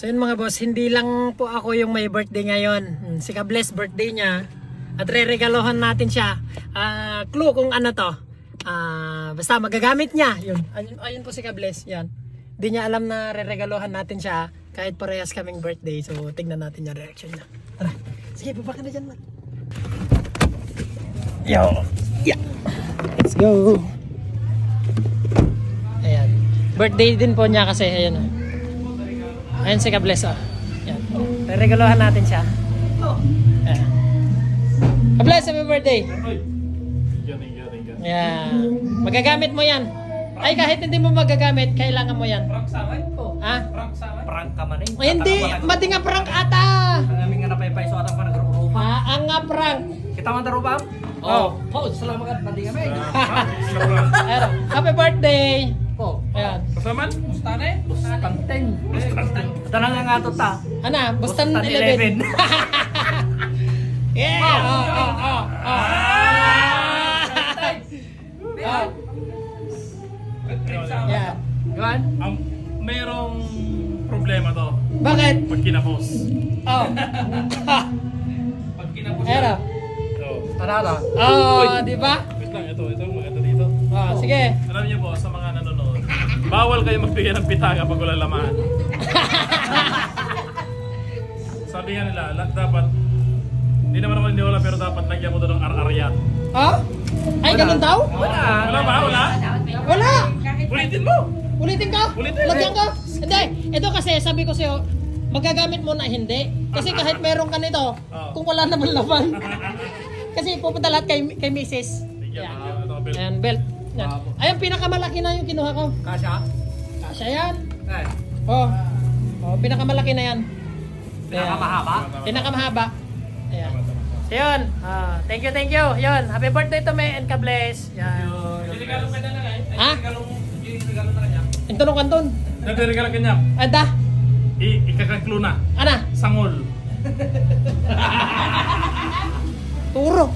So yun mga boss, hindi lang po ako yung may birthday ngayon. Si Kables birthday niya. At re-regalohan natin siya. Clue kung ano to. Basta magagamit niya. Yun. Ayun po si Kables. Yan. Hindi niya alam na re-regalohan natin siya. Kahit parehas kaming birthday. So tignan natin yung reaction niya. Tara. Sige, baba ka na dyan man. Yo. Yeah. Let's go. Ayan. Birthday din po niya kasi. Ayan. Ayan si Kables. Ayan. Re-regalohan natin siya. Ayan. Kables, happy birthday. Ayan. Magagamit mo yan. Ay, kahit hindi mo magagamit, kailangan mo yan. Prank sa akin? Ha? Prank sa akin? Prank ka man eh. Ay, hindi. Mati nga prank ata. Ang aming nga napaypay so atang pa nagrurupa. Ang nga prank. Kita man darubam? Oh. Oh, salamat ka. Mandi kami. Ayan. Happy birthday. Oh. Ayan. Kasaman? Bustane? Bustanteng. Ito na nga to ta. Ano? Bustan 11. Yeah. Yeah. Yuan? Mayroong problema to. Bakit? Pag kinapos. Oh. Pag kinapos. Ayan. Oh. Tarala. Oh, di ba? Wait lang, ito maganda dito. Oh, sige. Alam niyo po, sa mga nanonood, bawal kayo magbigay ng pitaka pag walang laman. Sabi nga nila, dapat, hindi naman ako niniwala pero dapat lagyan mo doon ng ar-arya. Oh? Ay, ganun daw? Wala ba? Wala? Wala. Ulitin mo! Ulitin ka? Ulitin. Lagyan ka? Hindi. Ito kasi, sabi ko sa'yo, magagamit mo na hindi. Kasi kahit meron ka nito, kung wala naman laman. Kasi pupunta lahat kay Mrs. Bigyan, Yeah. bigyan. Ito, belt. Ayan, belt. Yan. Ayan, pinakamalaki na yung kinuha ko. Kasha? Kasya yan. Eh. Oh. Oh, pinakamalaki na yan. Pinakamahaba? Pinakamahaba. Ayan. So yun. Thank you. Yun. Happy birthday to me and ka-bless. Yan. Regalo ka na lang eh. Ha? Regalo na kanya. Intulong kanton. Regalo kanya. Ada. Ikakaklo na. Ana. Sangol. Turo.